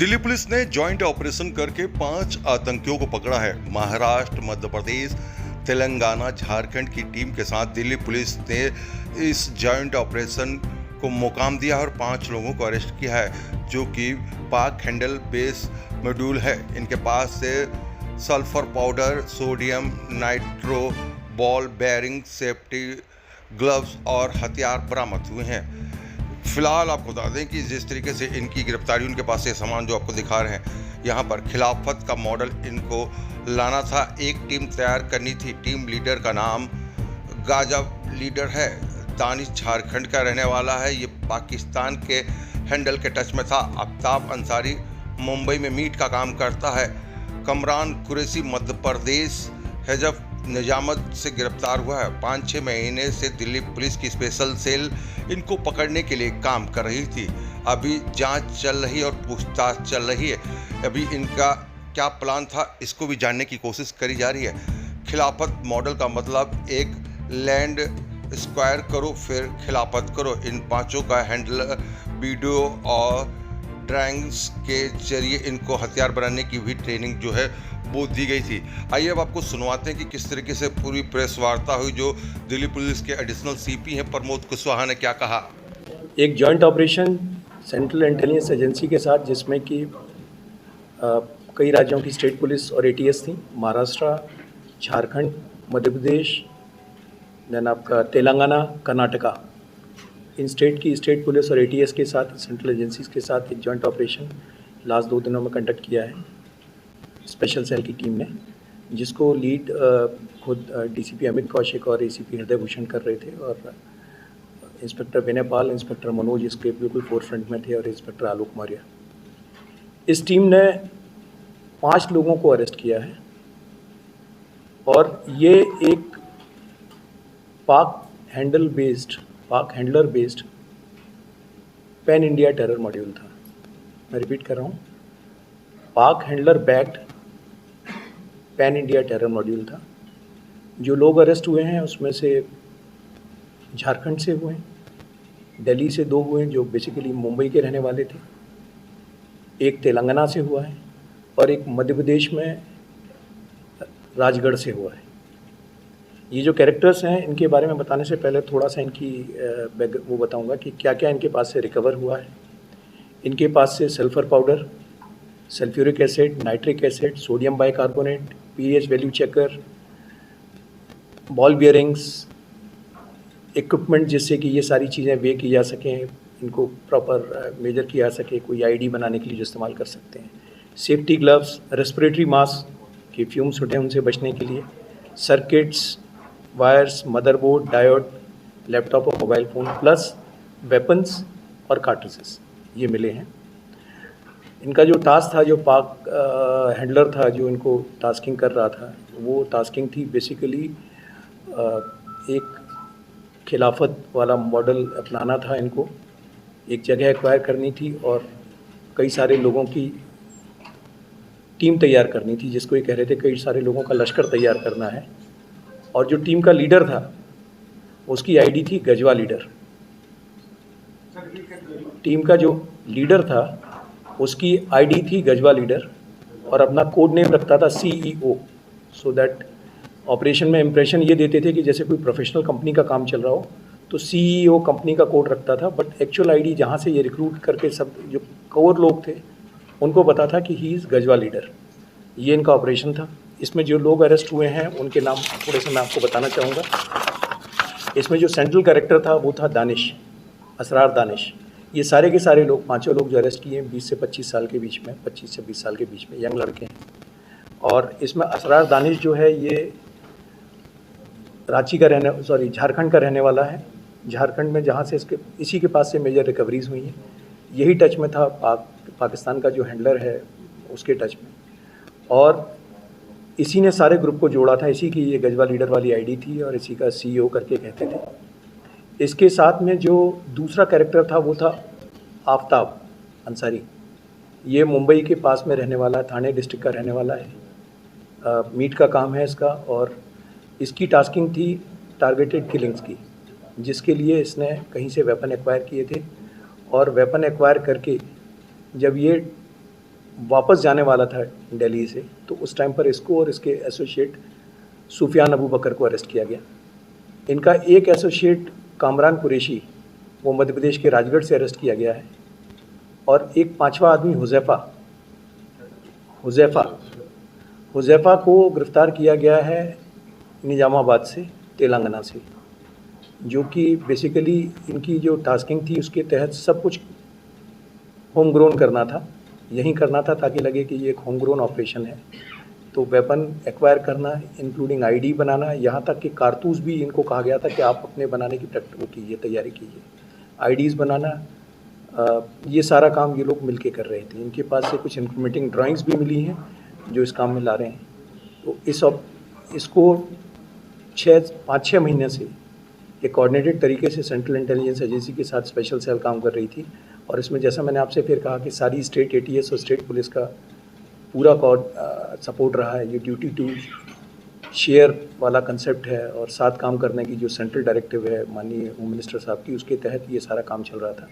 Delhi police ने joint operation करके 5 आतंकियों को पकड़ा है। महाराष्ट्र, मध्य प्रदेश, तेलंगाना, झारखंड की टीम के साथ दिल्ली पुलिस ने इस जॉइंट ऑपरेशन को मुकाम दिया और 5 लोगों को अरेस्ट किया है, जो कि पाक हैंडल बेस मॉड्यूल है। इनके पास से sulphur powder, sodium nitro, ball bearing, safety gloves और हथियार बरामद हुए हैं। फिलहाल आपको बता दें कि जिस तरीके से इनकी गिरफ्तारी, उनके पास से सामान जो आपको दिखा रहे हैं, यहाँ पर खिलाफत का मॉडल इनको लाना था। एक टीम तैयार करनी थी। टीम लीडर का नाम गाजा लीडर है। दानिश झारखंड का रहने वाला है। ये पाकिस्तान के हैंडल के टच में था। आफ्ताब अंसारी मुंबई में मीट का काम करता है। कमरान कुरैशी मध्य प्रदेश हजफ निजामत से गिरफ्तार हुआ है। 5-6 महीने से दिल्ली पुलिस की स्पेशल सेल इनको पकड़ने के लिए काम कर रही थी। अभी जांच चल रही और पूछताछ चल रही है। अभी इनका क्या प्लान था, इसको भी जानने की कोशिश करी जा रही है। खिलाफत मॉडल का मतलब एक लैंड स्क्वायर करो फिर खिलाफत करो। इन 5 का हैंडल वीडियो और ड्राइंग्स के जरिए इनको हथियार बनाने की भी ट्रेनिंग जो है वो दी गई थी। आइए अब आपको सुनवाते हैं कि किस तरीके से पूरी प्रेस वार्ता हुई। जो दिल्ली पुलिस के एडिशनल सीपी हैं प्रमोद कुशवाहा ने क्या कहा। एक joint operation central intelligence agency के साथ, जिसमें कि कई राज्यों की स्टेट पुलिस और एटीएस थी। महाराष्ट्र, झारखंड, मध्य प्रदेश, देन आपका तेलंगाना, कर्नाटका, इन स्टेट की स्टेट पुलिस और एटीएस के साथ, सेंट्रल एजेंसीज के साथ एक जॉइंट ऑपरेशन लास्ट 2 दिनों में कंडक्ट किया है स्पेशल सेल की टीम ने, जिसको लीड खुद डीसीपी अमित कौशिक और एसीपी हृदय भूषण कर रहे थे, और इंस्पेक्टर विनय पाल, इंस्पेक्टर मनोज इसके बिल्कुल फोरफ्रंट में थे, और इंस्पेक्टर आलोक मौर्य। इस टीम ने 5 लोगों को अरेस्ट किया है, और ये एक पाक handler based pan India terror module था। मैं रिपीट कर रहा हूँ, पाक handler backed pan India terror module था। जो लोग अरेस्ट हुए हैं उसमें से झारखंड से हुए हैं, दिल्ली से 2 हुए हैं जो बेसिकली मुंबई के रहने वाले थे, एक तेलंगाना से हुआ है, और एक मध्य प्रदेश में राजगढ़ से हुआ है। ये जो कैरेक्टर्स हैं, इनके बारे में बताने से पहले थोड़ा सा इनकी वो बताऊंगा कि क्या क्या इनके पास से रिकवर हुआ है। इनके पास से sulphur powder, sulphuric acid, nitric acid, sodium bicarbonate, pH value checker, ball bearings, equipment जिससे कि ये सारी चीज़ें वे की जा सकें, इनको प्रॉपर मेजर किया जा सके, कोई आईडी बनाने के लिए जो इस्तेमाल कर सकते हैं, सेफ्टी ग्लव्स, रेस्पिरेटरी मास्क के फ्यूम्स होते हैं उनसे बचने के लिए, circuits, wires, motherboard, diode, laptop और मोबाइल फ़ोन, प्लस वेपन्स और कार्ट्रिजेस ये मिले हैं। इनका जो टास्क था, जो पाक हैंडलर था जो इनको टास्किंग कर रहा था, वो टास्किंग थी बेसिकली एक खिलाफत वाला मॉडल अपनाना था। इनको एक जगह एक्वायर करनी थी और कई सारे लोगों की टीम तैयार करनी थी, जिसको ये कह रहे थे कई सारे लोगों का लश्कर तैयार करना है। और जो टीम का लीडर था उसकी आईडी थी गजवा लीडर। टीम का जो लीडर था उसकी आईडी थी गजवा लीडर, और अपना कोड नेम रखता था CEO, सो दैट ऑपरेशन में इंप्रेशन ये देते थे कि जैसे कोई प्रोफेशनल कंपनी का काम चल रहा हो, तो CEO कंपनी का कोड रखता था। बट एक्चुअल आईडी जहाँ से ये रिक्रूट करके सब जो कोर लोग थे उनको पता था कि ही इज़ गजवा लीडर। ये इनका ऑपरेशन था। इसमें जो लोग अरेस्ट हुए हैं उनके नाम थोड़े से मैं आपको बताना चाहूँगा। इसमें जो सेंट्रल कैरेक्टर था वो था दानिश, असरार दानिश। ये सारे के सारे लोग, 5 लोग जो अरेस्ट किए हैं 20 से 25 साल के बीच में, 25 से 20 साल के बीच में यंग लड़के हैं। और इसमें असरार दानिश जो है ये झारखंड का रहने वाला है। झारखंड में जहाँ से इसी के पास से मेजर रिकवरीज हुई हैं। यही टच में था पाकिस्तान का जो हैंडलर है उसके टच में, और इसी ने सारे ग्रुप को जोड़ा था। इसी की ये गजवा लीडर वाली आईडी थी और इसी का CEO करके कहते थे। इसके साथ में जो दूसरा कैरेक्टर था वो था आफ्ताब अंसारी। ये मुंबई के पास में रहने वाला है, थाने डिस्ट्रिक्ट का रहने वाला है। मीट का काम है इसका, और इसकी टास्किंग थी टारगेटेड किलिंग्स की, जिसके लिए इसने कहीं से वेपन एक्वायर किए थे, और वेपन एक्वायर करके जब ये वापस जाने वाला था दिल्ली से, तो उस टाइम पर इसको और इसके एसोसिएट सुफियान अबू बकर को अरेस्ट किया गया। इनका एक एसोसिएट कामरान कुरैशी, वो मध्य प्रदेश के राजगढ़ से अरेस्ट किया गया है, और एक पांचवा आदमी हुज़ैफ़ा को गिरफ़्तार किया गया है निजामाबाद से, तेलंगाना से, जो कि बेसिकली इनकी जो टास्किंग थी उसके तहत सब कुछ होम ग्रोन करना था, यहीं करना था ताकि लगे कि ये एक होम ग्रोन ऑपरेशन है। तो वेपन एक्वायर करना, इंक्लूडिंग आईडी बनाना, यहाँ तक कि कारतूस भी इनको कहा गया था कि आप अपने बनाने की वो कीजिए, तैयारी कीजिए, आईडीज़ बनाना, ये सारा काम ये लोग मिलके कर रहे थे। इनके पास से कुछ इंक्रीमेंटिंग ड्राइंग्स भी मिली हैं जो इस काम में ला रहे हैं। तो इसको 5-6 महीने से एक कोऑर्डिनेटेड तरीके से सेंट्रल इंटेलिजेंस एजेंसी के साथ स्पेशल सेल काम कर रही थी, और इसमें जैसा मैंने आपसे फिर कहा कि सारी स्टेट एटीएस और स्टेट पुलिस का पूरा सपोर्ट रहा है। ये ड्यूटी टू शेयर वाला कंसेप्ट है, और साथ काम करने की जो सेंट्रल डायरेक्टिव है माननीय होम मिनिस्टर साहब की, उसके तहत ये सारा काम चल रहा था।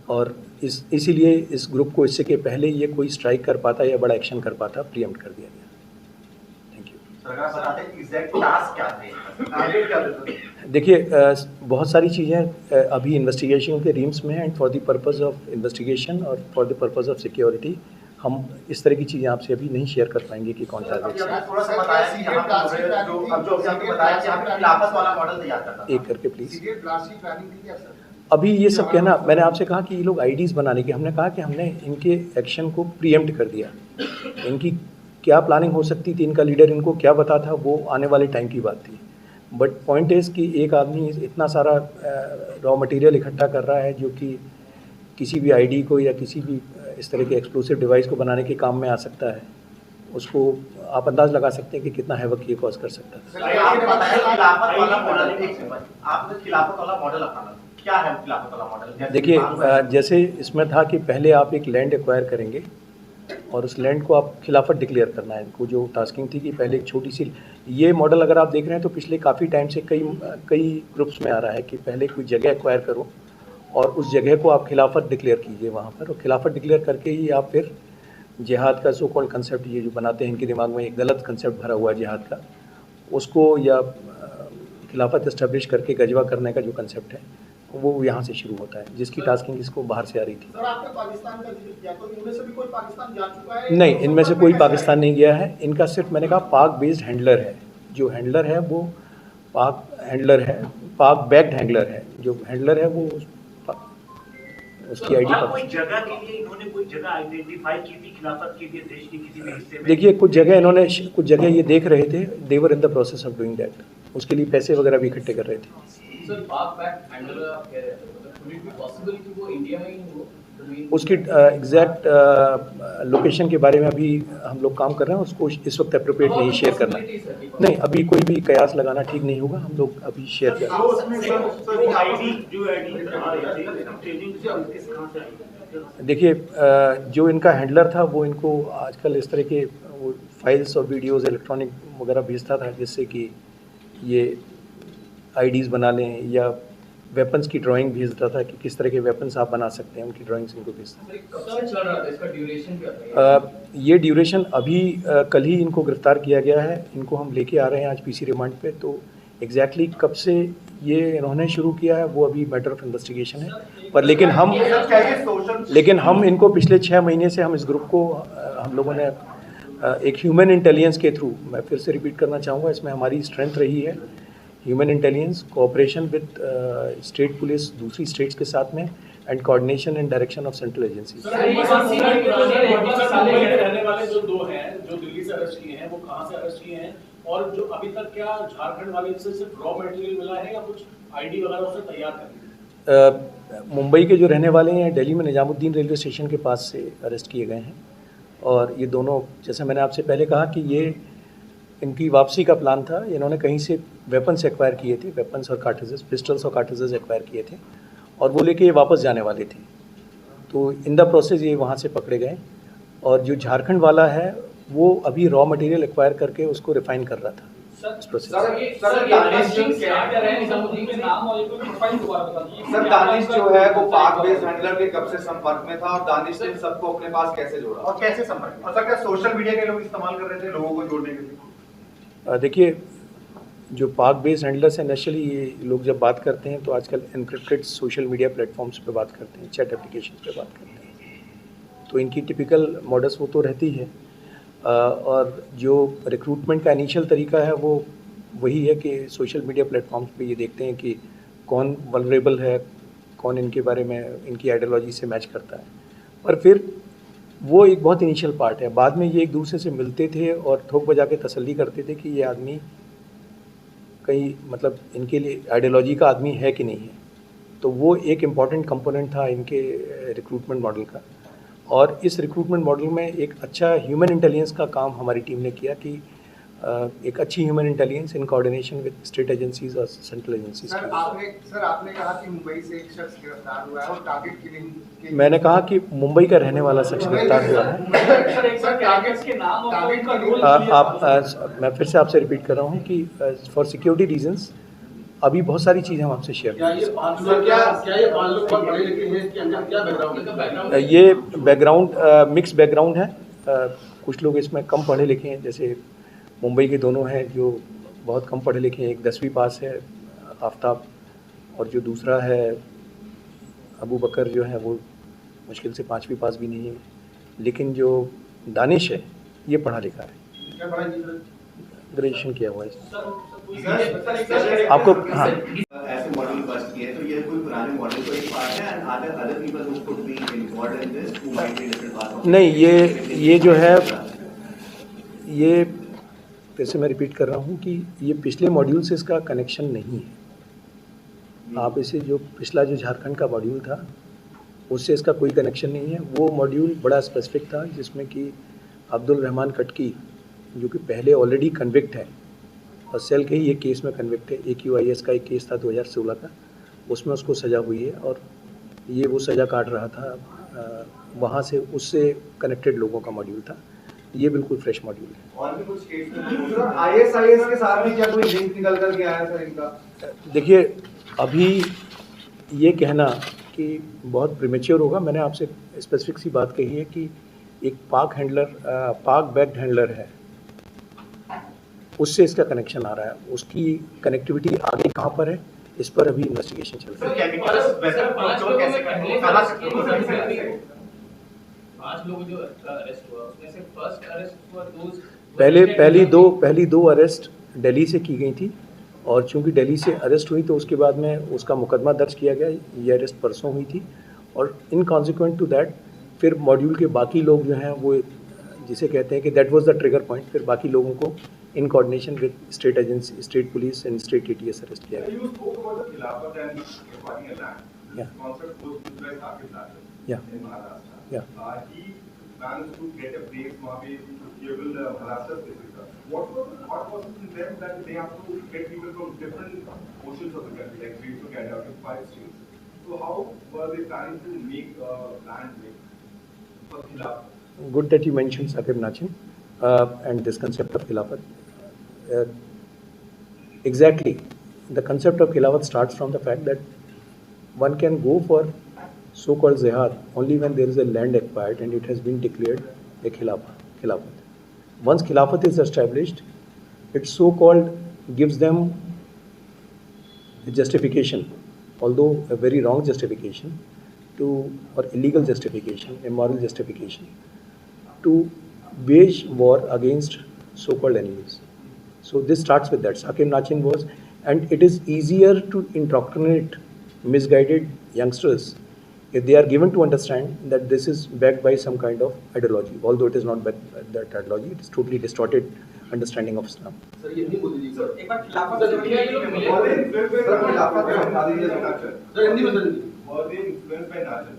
और इसीलिए इस ग्रुप को इससे के पहले ये कोई स्ट्राइक कर पाता या बड़ा एक्शन कर पाता, प्रीएम्प्ट कर दिया गया। Thank you. देखिए, बहुत सारी चीज़ें अभी इन्वेस्टिगेशन के रीम्स में हैं, and for the purpose of investigation और for the purpose of security हम इस तरह की चीज़ें आपसे अभी नहीं शेयर कर पाएंगे कि कौन टारगेट है। एक करके प्लीज़। अभी ये सब कहना, मैंने आपसे कहा कि ये लोग आईडीज़ बनाने की, हमने कहा कि हमने इनके एक्शन को प्रीएम्प्ट कर दिया। इनकी क्या प्लानिंग हो सकती थी, इनका लीडर इनको क्या बता था, वो आने वाले टाइम की बात थी। बट पॉइंट इज़ कि एक आदमी इतना सारा रॉ मटेरियल इकट्ठा कर रहा है जो कि किसी भी आईडी को या किसी भी इस तरह के एक्सप्लोसिव डिवाइस को बनाने के काम में आ सकता है, उसको आप अंदाज़ लगा सकते हैं कि कितना हैवक ये कॉज कर सकता है। देखिए, जैसे इसमें था कि पहले आप एक लैंड एक्वायर करेंगे और उस लैंड को आप खिलाफत डिक्लेयर करना है। इनको जो टास्किंग थी कि पहले एक छोटी सी, ये मॉडल अगर आप देख रहे हैं तो पिछले काफ़ी टाइम से कई ग्रुप्स में आ रहा है कि पहले कोई जगह एक्वायर करो और उस जगह को आप खिलाफत डिक्लेयर कीजिए वहाँ पर, और खिलाफत डिक्लेयर करके ही आप फिर जिहाद का सो कॉल्ड कंसेप्ट, ये जो बनाते हैं इनके दिमाग में एक गलत कंसेप्ट भरा हुआ है जिहाद का, उसको या खिलाफत इस्टेब्लिश करके गजवा करने का जो कंसेप्ट है वो यहाँ से शुरू होता है, जिसकी टास्किंग इसको बाहर से आ रही थी। सर, आपने पाकिस्तान का जिक्र किया, तो इनमें से भी कोई पाकिस्तान जा चुका है? नहीं, इनमें से कोई पाकिस्तान नहीं गया है। इनका सिर्फ मैंने कहा पाक बेस्ड हैंडलर है। जो हैंडलर है वो पाक हैंडलर है, पाक बैक्ड हैंडलर है। जो हैंडलर है वो उसकी आईडी कोई जगह के लिए इन्होंने कोई जगह आइडेंटिफाई की थी खिलाफत के लिए देश के किसी भी हिस्से में? देखिए, कुछ जगह ये देख रहे थे, they were in the process of doing that. उसके लिए पैसे वगैरह भी इकट्ठे कर रहे थे। सर, पाक बैक्ड हैंडलर आप कह रहे थे, मतलब कुड इट बी पॉसिबल कि वो इंडिया में ही हो? उसकी एग्जैक्ट लोकेशन के बारे में अभी हम लोग काम कर रहे हैं, उसको इस वक्त अप्रोप्रिएट नहीं शेयर करना। नहीं, अभी कोई भी कयास लगाना ठीक नहीं होगा, हम लोग अभी शेयर कर रहे हैं। देखिए, जो इनका हैंडलर था वो इनको आजकल इस तरह के वो फाइल्स और वीडियोस इलेक्ट्रॉनिक वगैरह भेजता था, जिससे कि ये आईडीज़ बना लें, या वेपन्स की ड्राइंग भेजता था कि किस तरह के वेपन्स आप बना सकते हैं, उनकी ड्राइंग्स इनको भेजता था। कब से चल रहा था, इसका ड्यूरेशन क्या था? ये ड्यूरेशन अभी कल ही इनको गिरफ्तार किया गया है। इनको हम लेके आ रहे हैं आज पीसी रिमांड पे, तो एग्जैक्टली कब से ये इन्होंने शुरू किया है वो अभी मैटर ऑफ इन्वेस्टिगेशन है। पर लेकिन हम इनको पिछले 6 महीने से हम इस ग्रुप को हम लोगों ने एक ह्यूमन इंटेलिजेंस के थ्रू, मैं फिर से रिपीट करना चाहूँगा, इसमें हमारी स्ट्रेंथ रही है human intelligence, cooperation with state police दूसरी स्टेट्स के साथ में, and coordination and direction of central agencies. रहने वाले जो 2 हैं जो दिल्ली से अरेस्ट किए हैं, वो कहाँ से अरेस्ट किए हैं, और जो अभी तक क्या झारखंड वाले से सिर्फ रॉ मटेरियल मिला है या कुछ आईडी वगैरह उसे तैयार कर? मुंबई के जो रहने वाले हैं, दिल्ली में निजामुद्दीन रेलवे स्टेशन के पास से अरेस्ट किए गए हैं, और ये दोनों, जैसे मैंने आपसे पहले कहा कि ये इनकी वापसी का प्लान था। इन्होंने कहीं से वेपन्स एक्वायर किए थे, वेपन्स और कार्ट्रिजेस, पिस्टल्स और कार्ट्रिजेस एक्वायर किए थे, और वो लेके ये वापस जाने वाले थे। तो इन द प्रोसेस ये वहाँ से पकड़े गए, और जो झारखंड वाला है वो अभी रॉ मटेरियल एक्वायर करके उसको रिफाइन कर रहा था। इस प्रोसेस। सर दानिश जो है वो पाक बेस्ड हैंडलर के कब से संपर्क में था और दानिश ने सबको अपने पास कैसे जोड़ा और कैसे संपर्क और सर क्या सोशल मीडिया के लोग इस्तेमाल कर रहे थे लोगों को जोड़ने के लिए? देखिए, जो पाक बेस्ड हैंडलर्स हैं नेचुरली ये लोग जब बात करते हैं तो आजकल एनक्रिप्टेड सोशल मीडिया प्लेटफॉर्म्स पे बात करते हैं, चैट एप्लीकेशन पे बात करते हैं, तो इनकी टिपिकल मॉडल्स वो तो रहती है। और जो रिक्रूटमेंट का इनिशियल तरीका है वो वही है कि सोशल मीडिया प्लेटफॉर्म्स पे ये देखते हैं कि कौन वल्नरेबल है, कौन इनके बारे में इनकी आइडियोलॉजी से मैच करता है। पर फिर वो एक बहुत इनिशियल पार्ट है। बाद में ये एक दूसरे से मिलते थे और ठोक बजा के तसल्ली करते थे कि ये आदमी कहीं मतलब इनके लिए आइडियोलॉजी का आदमी है कि नहीं है। तो वो एक इम्पॉर्टेंट कंपोनेंट था इनके रिक्रूटमेंट मॉडल का। और इस रिक्रूटमेंट मॉडल में एक अच्छा ह्यूमन इंटेलिजेंस का काम हमारी टीम ने किया कि एक अच्छी human intelligence in coordination with state agencies और सेंट्रल एजेंसीज। सर आपने कहा कि मुंबई से एक शख्स गिरफ्तार हुआ है और टारगेट किलिंग के मैंने कहा कि मुंबई का रहने वाला शख्स गिरफ्तार हुआ है। मैं फिर से आपसे रिपीट कर रहा हूँ कि फॉर सिक्योरिटी रीजंस अभी बहुत सारी चीज़ें हम आपसे शेयर करें। ये बैकग्राउंड मिक्स बैकग्राउंड है। कुछ लोग इसमें कम पढ़े लिखे हैं, जैसे मुंबई के दोनों हैं जो बहुत कम पढ़े लिखे हैं। एक 10वीं पास है आफ्ताब, और जो दूसरा है अबू बकर जो है वो मुश्किल से 5वीं पास भी नहीं है। लेकिन जो दानिश है ये पढ़ा लिखा है, ग्रेजुएशन किया हुआ है। आपको हाँ ऐसे मॉडल बस्ट किए तो ये कोई पुराने मॉडल को एक पार्ट है and other people who could be involved in this who might be different part. नहीं, ये जो है ये फिर से मैं रिपीट कर रहा हूँ कि ये पिछले मॉड्यूल से इसका कनेक्शन नहीं है। आप इसे जो पिछला जो झारखंड का मॉड्यूल था उससे इसका कोई कनेक्शन नहीं है। वो मॉड्यूल बड़ा स्पेसिफिक था जिसमें कि अब्दुल रहमान कटकी जो कि पहले ऑलरेडी कन्विक्ट है और सेल के ही एक केस में कन्विक्ट है। AQIS का एक केस था 2016 का, उसमें उसको सज़ा हुई है और ये वो सज़ा काट रहा था वहाँ से, उससे कनेक्टेड लोगों का मॉड्यूल था। ये बिल्कुल फ्रेश मॉड्यूल है। और भी कुछ केस में ISIS के साथ भी क्या कोई लिंक निकल कर के आया सर इनका? देखिए, अभी ये कहना कि बहुत प्रीमेच्योर होगा। मैंने आपसे स्पेसिफिक सी बात कही है कि एक पाक बैक्ड हैंडलर है, उससे इसका कनेक्शन आ रहा है। उसकी कनेक्टिविटी आगे कहाँ पर है इस पर अभी इन्वेस्टिगेशन चल रहा है। 5 लोग जो अरेस्ट हुआ उसमें से फर्स्ट अरेस्ट हुआ पहली दो अरेस्ट दिल्ली से की गई थी और चूंकि दिल्ली से अरेस्ट हुई तो उसके बाद में उसका मुकदमा दर्ज किया गया। ये अरेस्ट परसों हुई थी और इन कॉन्सिक्वेंट टू दैट फिर मॉड्यूल के बाकी लोग जो हैं वो जिसे कहते हैं कि that was the trigger point, फिर बाकी लोगों को in coordination with state agency, state police and state ATS arrest किया गया। managed to get a place वहाँ पे केवल harassers basically. What was the thought process in them that they have to get people from different portions of the country, like we used to get out of 5 states. So how were they planning to make a plan for Khilafat? Good that you mentioned Saqib Nachin and this concept of Khilafat. Exactly, the concept of Khilafat starts from the fact that one can go for so-called jihad only when there is a land acquired and it has been declared a Khilafat. Once Khilafat is established, it so-called gives them a justification, although a very wrong justification, or illegal justification, immoral justification, to wage war against so-called enemies. So this starts with that. Saqib Nachin was, and it is easier to indoctrinate misguided youngsters if they are given to understand that this is backed by some kind of ideology, although it is not backed by that ideology, it is totally distorted understanding of Islam. Sir ये नहीं बोली sir एक बार खिलाफत से जुड़ी है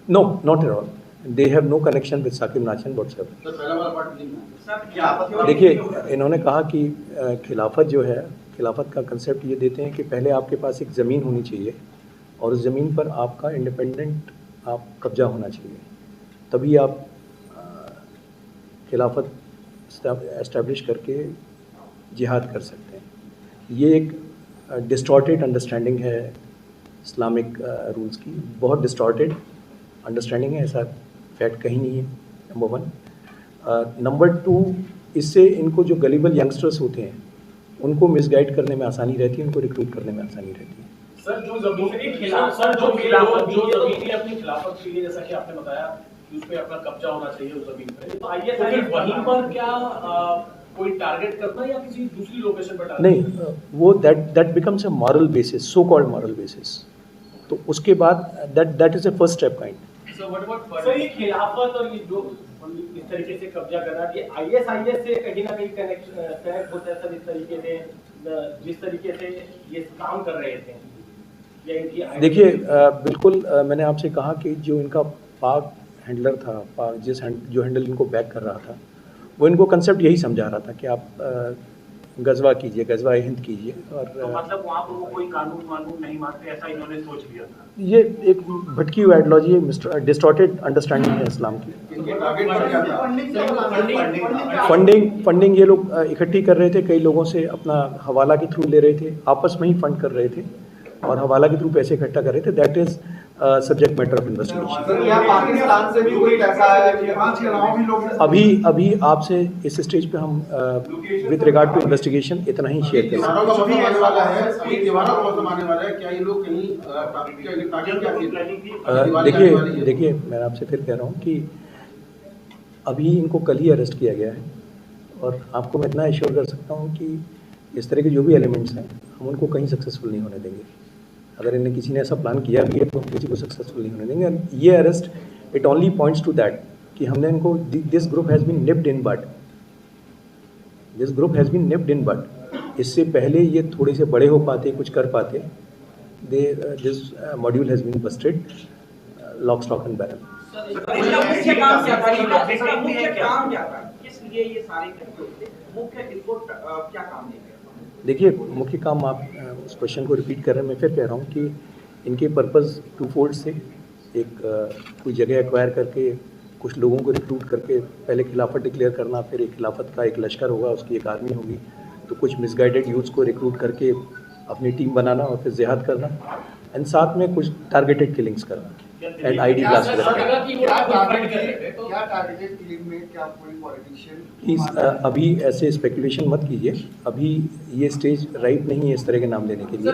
No, not at all. They have no connection with Saqib Nachin whatsoever. Sir पहला वाला पार्ट नहीं। देखिए, इन्होंने कहा कि खिलाफत जो है, खिलाफत का कंसेप्ट ये देते हैं कि पहले आपके पास एक ज़मीन होनी चाहिए और उस ज़मीन पर आपका इंडिपेंडेंट आप कब्जा होना चाहिए, तभी आप खिलाफत एस्टैब्लिश करके जिहाद कर सकते हैं। ये एक डिस्टॉर्टेड अंडरस्टैंडिंग है इस्लामिक रूल्स की, बहुत डिस्टॉर्टेड अंडरस्टैंडिंग है, ऐसा फैक्ट कहीं नहीं है, नंबर 1। नंबर 2, इससे इनको जो गलीबल यंगस्टर्स होते हैं उनको मिसगाइड करने में आसानी रहती है, उनको रिक्रूट करने में आसानी रहती है। सर जो जमीन जो खिलाफत अपनी खिलाफत के लिए, जैसा कि आपने बताया कि उस पे अपना कब्जा होना चाहिए उस जमीन पे, तो आइए वहीं पर क्या कोई टारगेट करना या किसी दूसरी लोकेशन पर टारगेट? नहीं, वो that becomes a moral basis, so called moral basis. तो उसके बाद that is a first step kind. So what about sir ये खिलाफत और ये जो इस तरीके से कब्जा करना, ये आईएसआईएस से कहीं ना कहीं कनेक्ट होता है सर, इस तरीके से जिस तरीके से ये काम कर रहे थे या इनकी। देखिए बिल्कुल मैंने आपसे कहा कि जो इनका पाक हैंडलर था, जो हैंडल इनको बैक कर रहा था, वो इनको कंसेप्ट यही समझा रहा था कि आप गजवा कीजिए, गजवा हिंद कीजिए। और तो मतलब वहाँ पर वो कोई कानून नहीं मानते, ऐसा इन्होंने सोच लिया था। ये एक भटकी हुई आइडियोलॉजी है, डिस्टॉर्टेड अंडरस्टैंडिंग है इस्लाम की। फंडिंग ये लोग इकट्ठी कर रहे थे, कई लोगों से अपना हवाला के थ्रू ले रहे थे, आपस में ही फंड कर रहे थे और हवाला के थ्रू पैसे इकट्ठा कर रहे थे। That is subject matter of investigation. Pakistan से भी कोई पैसा है? अभी आपसे इस स्टेज पे हम विद रिगार्ड टू इन्वेस्टिगेशन इतना ही शेयर कर सकते हैं। देखिए मैं आपसे फिर कह रहा हूँ कि अभी इनको कल ही अरेस्ट किया गया है और आपको मैं इतना एश्योर कर सकता हूँ कि इस तरह के जो भी एलिमेंट्स हैं हम उनको कहीं सक्सेसफुल नहीं होने देंगे। अगर इन्हें किसी ने ऐसा प्लान किया भी है तो हम किसी को सक्सेसफुल नहीं होने देंगे। एंड ये arrest it only points to that कि हमने इनको, this group has been nipped in bud, this group has been nipped in bud. इससे पहले ये थोड़े से बड़े हो पाते, कुछ कर पाते, this module has been busted lock stock and barrel. देखिए मुख्य काम, आप उस क्वेश्चन को रिपीट कर रहे हैं, मैं फिर कह रहा हूँ कि इनके पर्पस टू फोल्ड से, एक कोई जगह एक्वायर करके कुछ लोगों को रिक्रूट करके पहले खिलाफत डिक्लेयर करना, फिर एक खिलाफत का एक लश्कर होगा, उसकी एक आर्मी होगी, तो कुछ मिसगाइडेड यूथ्स को रिक्रूट करके अपनी टीम बनाना और फिर जिहाद करना, एंड साथ में कुछ टारगेटेड किलिंग्स करना एंड आईडी ब्लास्ट प्लीज अभी ऐसे स्पेकुलेशन मत कीजिए, अभी ये स्टेज राइट नहीं है इस तरह के नाम लेने के लिए।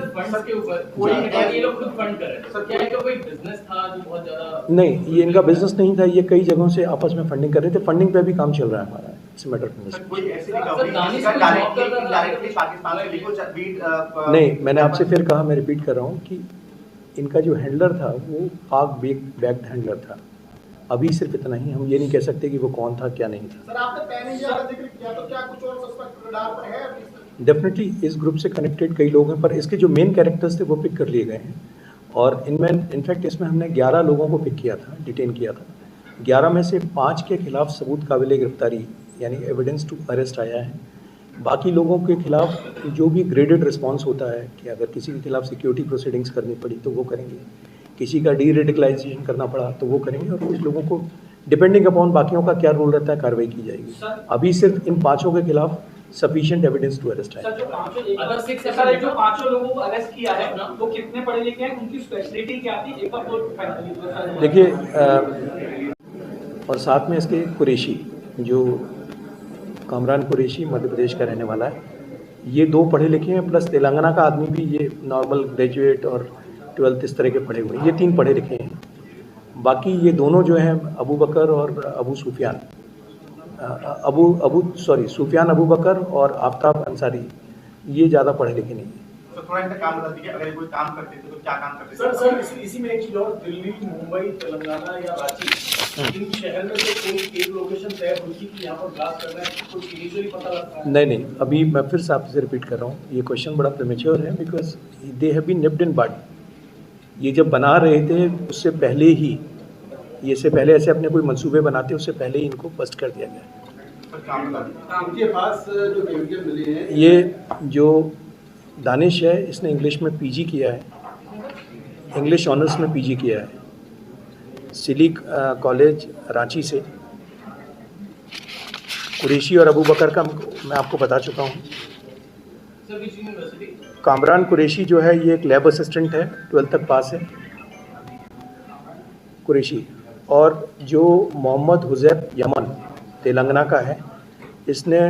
नहीं, ये इनका बिजनेस नहीं था, ये कई जगहों से आपस में फंडिंग कर रहे थे, फंडिंग पे भी काम चल रहा है हमारा। इट्स मैटर नहीं, मैंने आपसे फिर कहा, मैं रिपीट कर रहा हूँ कि इनका जो हैंडलर था वो पाक बैक्ड हैंडलर था। अभी सिर्फ इतना ही, हम ये नहीं कह सकते कि वो कौन था क्या नहीं था। सर आपने पैन इंडिया का जिक्र किया, तो क्या कुछ और सस्पेक्ट रडार पर है अभी? डेफिनेटली इस ग्रुप से कनेक्टेड कई लोग हैं, पर इसके जो मेन कैरेक्टर्स थे वो पिक कर लिए गए हैं और इनमें इनफैक्ट इसमें हमने 11 लोगों को पिक किया था, डिटेन किया था। 11 में से 5 के खिलाफ सबूत काबिल गिरफ्तारी यानी एविडेंस टू अरेस्ट आया है। बाकी लोगों के खिलाफ जो भी ग्रेडेड रिस्पांस होता है कि अगर किसी के खिलाफ सिक्योरिटी प्रोसीडिंग्स करनी पड़ी तो वो करेंगे, किसी का डी रेडिकलाइजेशन करना पड़ा तो वो करेंगे, और कुछ लोगों को डिपेंडिंग अपॉन बाकियों का क्या रोल रहता है कार्रवाई की जाएगी। अभी सिर्फ इन 5 के खिलाफ सफिशिएंट एविडेंस टू अरेस्ट है। सर जो पांचों लोगों को अरेस्ट किया है वो कितने पढ़े लिखे हैं, उनकी स्पेशलिटी क्या थी, एक बार देखिए और साथ में इसके कुरैशी, जो कामरान कुरैशी मध्य प्रदेश का रहने वाला है, ये 2 पढ़े लिखे हैं, प्लस तेलंगाना का आदमी भी, ये नॉर्मल ग्रेजुएट और 12th इस तरह के पढ़े हुए हैं, ये 3 पढ़े लिखे हैं। बाकी ये दोनों जो हैं अबू बकर और सुफियान अबू बकर और आफ्ताब अंसारी, ये ज़्यादा पढ़े लिखे नहीं हैं। तो थोड़ा इनका काम बता दीजिए, अगर कोई काम करते थे तो क्या काम करते थे? सर इसी में एक चीज और, दिल्ली, मुंबई, तेलंगाना या रांची, इन शहर में से कोई एक लोकेशन तय हुई कि यहाँ पर ब्लास्ट करना है, कुछ इनिशियली पता लगता है? नहीं, अभी मैं फिर से आपसे रिपीट कर रहा हूँ, ये क्वेश्चन बड़ा प्रीमेच्योर है, because they have been nipped in bud. ये जब बना रहे थे उससे पहले ही, ये से पहले ऐसे अपने कोई मंसूबे बनाते उससे पहले ही इनको बस्ट कर दिया गया। इनके पास जो केमिकल मिले हैं, ये जो दानिश है, इसने इंग्लिश में पीजी किया है, इंग्लिश ऑनर्स में पीजी किया है सिली कॉलेज रांची से। कुरैशी और अबू बकर का मैं आपको बता चुका हूँ। Sir which university? Kamran Qureshi जो है ये एक लैब असिस्टेंट है, 12th तक पास है कुरैशी। और जो मोहम्मद हुजैफ यमन तेलंगाना का है, इसने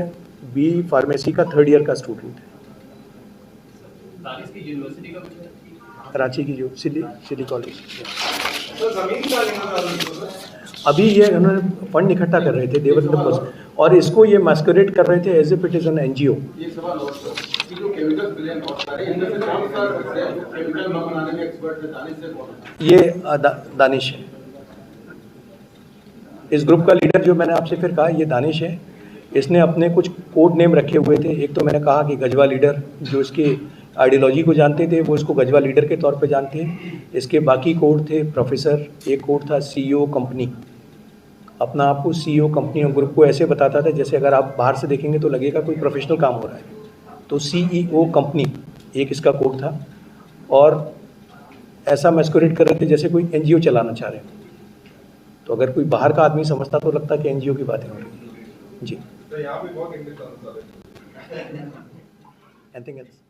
बी फार्मेसी का 3rd ईयर का स्टूडेंट है, दानिश की यूनिवर्सिटी का कुछ है? कराची की जो सिली कॉलेज। तो जमीन का लेना चालू है अभी ये उन्होंने फंड इकट्ठा कर रहे थे देवर, और इसको ये मैस्कुरेट कर रहे थे as if it is an NGO. ये सवाल और कि जो केमिकल बिलियन और सारे इनमें से कौन सा केमिकल न बनाने में एक्सपर्ट है? दानिश से कौन है? ये दानिश है, इस ग्रुप का लीडर जो मैंने आपसे फिर कहा, ये दानिश है। इसने अपने कुछ कोड नेम रखे हुए थे। एक तो मैंने कहा कि गजवा लीडर, जो इसकी आइडियोलॉजी को जानते थे वो इसको गजवा लीडर के तौर पे जानते हैं। इसके बाकी कोड थे प्रोफेसर, एक कोड था सीईओ कंपनी, अपना आप को सीईओ कंपनी और ग्रुप को ऐसे बताता था जैसे अगर आप बाहर से देखेंगे तो लगेगा कोई प्रोफेशनल काम हो रहा है। तो सीईओ कंपनी एक इसका कोड था, और ऐसा मैस्कुरेट कर रहे थे जैसे कोई एनजीओ चलाना चाह रहे हैं। तो अगर कोई बाहर का आदमी समझता तो लगता कि एनजीओ की बातें हो रही हैं। जी, तो यहाँ पे बहुत इंग्लिश आंसर है। Anything else?